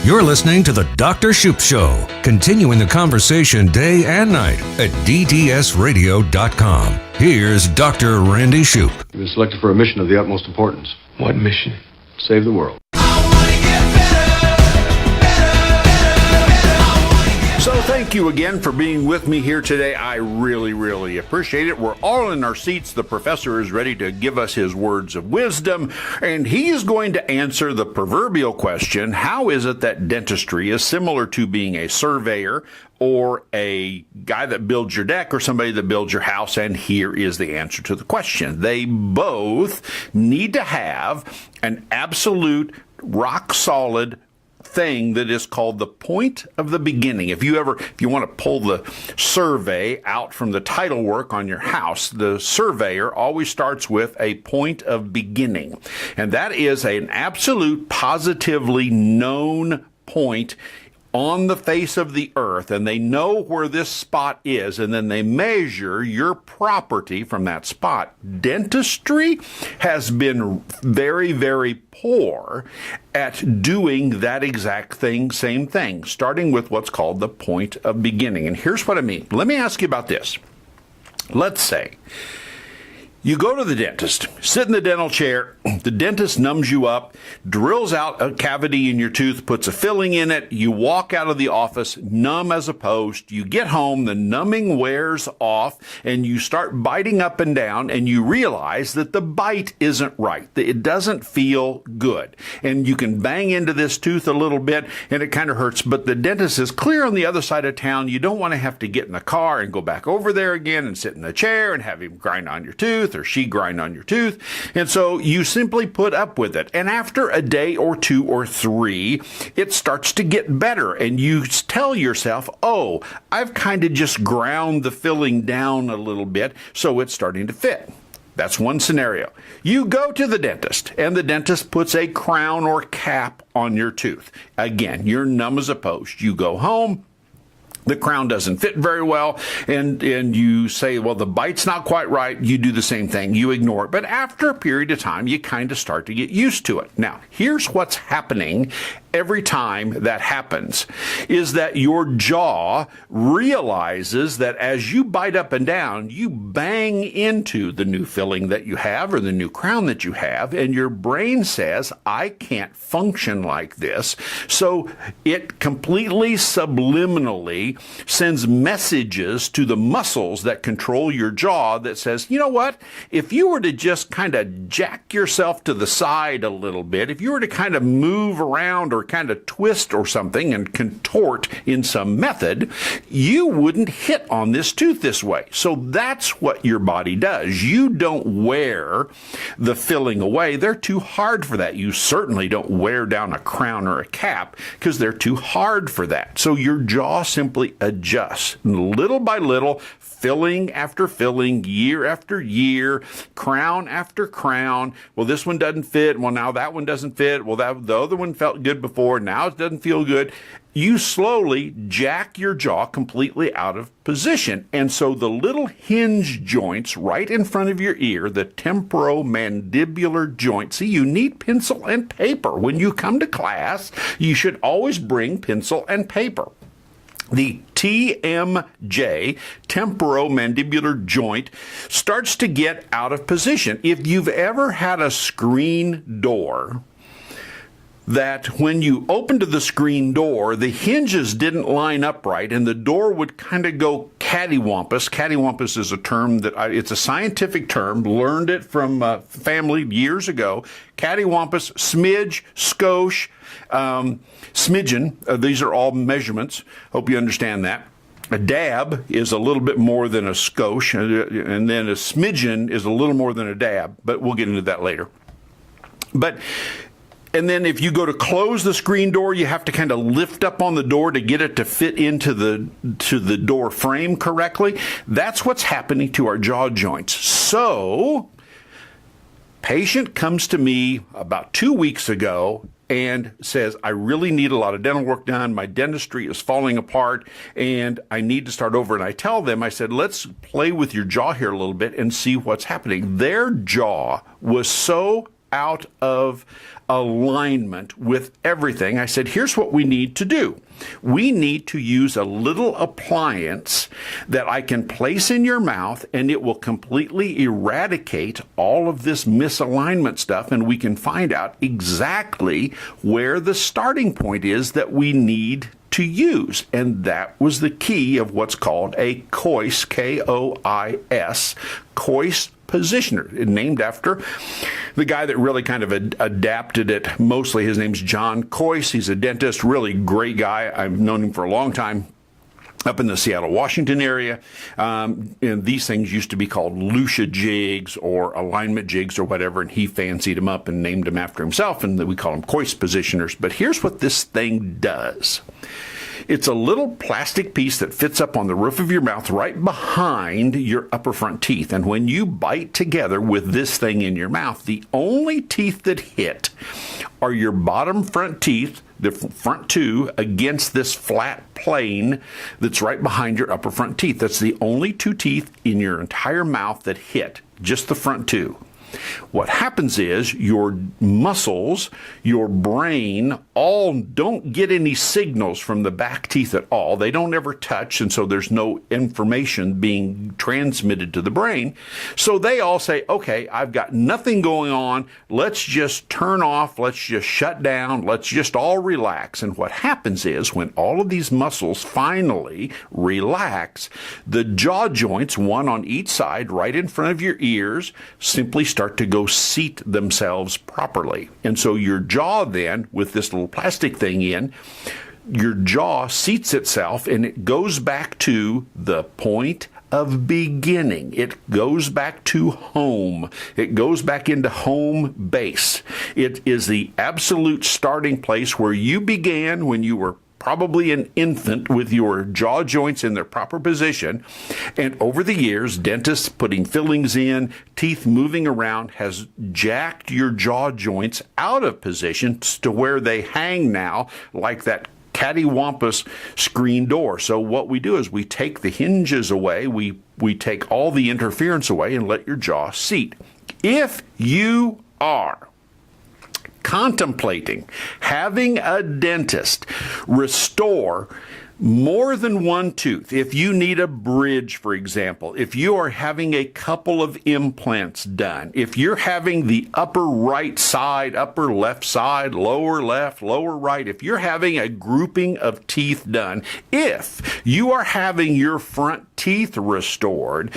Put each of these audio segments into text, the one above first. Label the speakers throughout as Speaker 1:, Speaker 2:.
Speaker 1: You're listening to the Dr. Shoup Show, continuing the conversation day and night at dtsradio.com. Here's Dr. Randy Shoup.
Speaker 2: You've been selected for a mission of the utmost importance.
Speaker 3: What mission?
Speaker 2: Save the world.
Speaker 4: So thank you again for being with me here today. I really appreciate it. We're all in our seats. The professor is ready to give us his words of wisdom, and he is going to answer the proverbial question, how is it that dentistry is similar to being a surveyor or a guy that builds your deck or somebody that builds your house? And here is the answer to the question. They both need to have an absolute rock solid thing that is called the point of the beginning. If you want to pull the survey out from the title work on your house, the surveyor always starts with a point of beginning. And that is an absolute positively known point on the face of the earth, and they know where this spot is, and then they measure your property from that spot. Dentistry has been very poor at doing that exact thing, same thing, starting with what's called the point of beginning. And here's what I mean. Let me ask you about this. Let's say you go to the dentist, sit in the dental chair, the dentist numbs you up, drills out a cavity in your tooth, puts a filling in it, you walk out of the office numb as a post, you get home, the numbing wears off, and you start biting up and down, and you realize that the bite isn't right, that it doesn't feel good. And you can bang into this tooth a little bit, and it kind of hurts, but the dentist is clear on the other side of town. You don't want to have to get in the car and go back over there again and sit in the chair and have him grind on your tooth, or she grind on your tooth. And so you simply put up with it. And after a day or two or three, it starts to get better. And you tell yourself, oh, I've kind of just ground the filling down a little bit, so it's starting to fit. That's one scenario. You go to the dentist, and the dentist puts a crown or cap on your tooth. Again, you're numb as a post. You go home. The crown doesn't fit very well, and you say, well, the bite's not quite right. You do the same thing. You ignore it. But after a period of time, you kind of start to get used to it. Now, here's what's happening every time that happens, is that your jaw realizes that as you bite up and down, you bang into the new filling that you have or the new crown that you have, and your brain says, I can't function like this. So it completely subliminally sends messages to the muscles that control your jaw that says, you know what, if you were to just kind of jack yourself to the side a little bit, if you were to kind of move around or kind of twist or something and contort in some method, you wouldn't hit on this tooth this way. So that's what your body does. You don't wear the filling away. They're too hard for that. You certainly don't wear down a crown or a cap because they're too hard for that. So your jaw simply adjusts little by little, filling after filling, year after year, crown after crown. Well, this one doesn't fit. Well, now that one doesn't fit. Well, the other one felt good before. Now it doesn't feel good. You slowly jack your jaw completely out of position. And so the little hinge joints right in front of your ear, the temporomandibular joint. See, you need pencil and paper. When you come to class, you should always bring pencil and paper. The TMJ, temporomandibular joint, starts to get out of position. If you've ever had a screen door, that when you opened the screen door, the hinges didn't line up right, and the door would kind of go cattywampus. Cattywampus is a term that it's a scientific term. Learned it from family years ago. Cattywampus, smidge, skosh, smidgen. These are all measurements. Hope you understand that. A dab is a little bit more than a skosh, and then a smidgen is a little more than a dab, but we'll get into that later. And then if you go to close the screen door, you have to kind of lift up on the door to get it to fit into the door frame correctly. That's what's happening to our jaw joints. So, patient comes to me about 2 weeks ago and says, I really need a lot of dental work done. My dentistry is falling apart and I need to start over. And I tell them, I said, let's play with your jaw here a little bit and see what's happening. Their jaw was so out of alignment with everything, I said, here's what we need to do. We need to use a little appliance that I can place in your mouth, and it will completely eradicate all of this misalignment stuff, and we can find out exactly where the starting point is that we need to use. And that was the key of what's called a KOIS, K-O-I-S, KOIS positioner, named after the guy that really kind of adapted it. Mostly his name's John Kois. He's a dentist, really great guy. I've known him for a long time up in the Seattle, Washington area. And these things used to be called Lucia jigs or alignment jigs or whatever, and he fancied them up and named them after himself, and we call them Kois positioners. But here's what this thing does. It's a little plastic piece that fits up on the roof of your mouth right behind your upper front teeth. And when you bite together with this thing in your mouth, the only teeth that hit are your bottom front teeth, the front two, against this flat plane that's right behind your upper front teeth. That's the only two teeth in your entire mouth that hit, just the front two. What happens is your muscles, your brain, all don't get any signals from the back teeth at all. They don't ever touch, and so there's no information being transmitted to the brain. So they all say, okay, I've got nothing going on. Let's just turn off. Let's just shut down. Let's just all relax. And what happens is when all of these muscles finally relax, the jaw joints, one on each side, right in front of your ears, simply start to go seat themselves properly. And so your jaw then, with this little plastic thing in, your jaw seats itself and it goes back to the point of beginning. It goes back to home. It goes back into home base. It is the absolute starting place where you began when you were probably an infant with your jaw joints in their proper position. And over the years, dentists putting fillings in, teeth moving around has jacked your jaw joints out of position to where they hang now like that cattywampus screen door. So what we do is we take the hinges away, we take all the interference away and let your jaw seat. If you are contemplating having a dentist restore more than one tooth, if you need a bridge, for example, if you are having a couple of implants done, if you're having the upper right side, upper left side, lower left, lower right, if you're having a grouping of teeth done, if you are having your front teeth restored,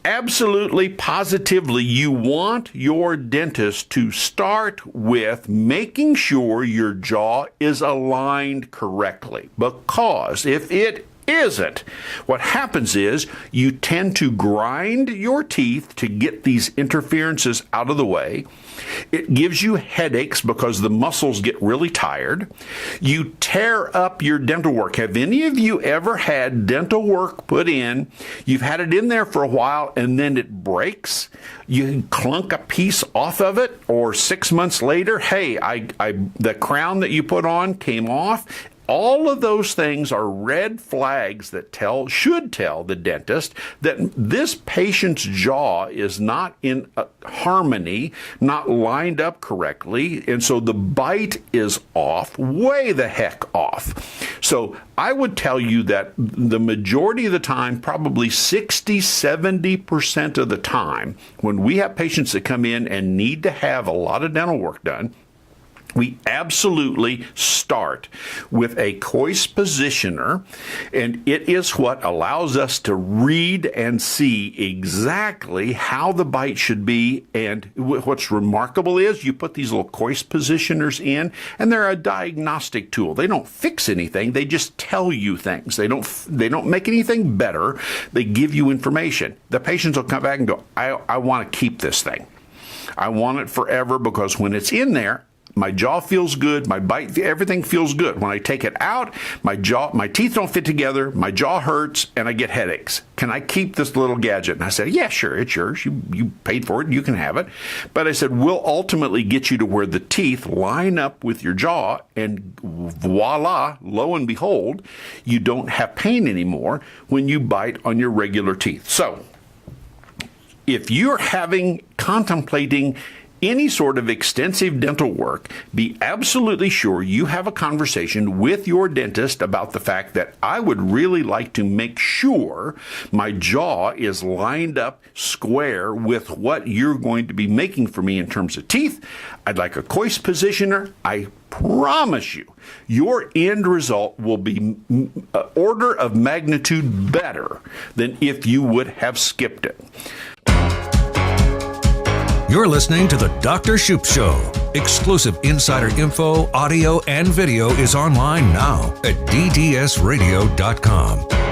Speaker 4: absolutely, positively, you want your dentist to start with making sure your jaw is aligned correctly. Because if it isn't, what happens is you tend to grind your teeth to get these interferences out of the way. It gives you headaches because the muscles get really tired. You tear up your dental work. Have any of you ever had dental work put in? You've had it in there for a while and then it breaks. You clunk a piece off of it, or 6 months later, hey, the crown that you put on came off. All of those things are red flags that should tell the dentist that this patient's jaw is not in harmony, not lined up correctly, and so the bite is off, way the heck off. So I would tell you that the majority of the time, probably 60-70% of the time, when we have patients that come in and need to have a lot of dental work done, we absolutely start with a KOIS positioner, and it is what allows us to read and see exactly how the bite should be. And what's remarkable is you put these little KOIS positioners in, and they're a diagnostic tool. They don't fix anything. They just tell you things. They don't make anything better. They give you information. The patients will come back and go, I want to keep this thing. I want it forever because when it's in there, my jaw feels good, my bite, everything feels good. When I take it out, my teeth don't fit together, my jaw hurts, and I get headaches. Can I keep this little gadget? And I said, yeah, sure, it's yours. You paid for it, you can have it. But I said, we'll ultimately get you to where the teeth line up with your jaw, and voila, lo and behold, you don't have pain anymore when you bite on your regular teeth. So, if you're contemplating any sort of extensive dental work, be absolutely sure you have a conversation with your dentist about the fact that I would really like to make sure my jaw is lined up square with what you're going to be making for me in terms of teeth. I'd like a coist positioner. I promise you, your end result will be order of magnitude better than if you would have skipped it.
Speaker 1: You're listening to the Dr. Shoup Show. Exclusive insider info, audio, and video is online now at ddsradio.com.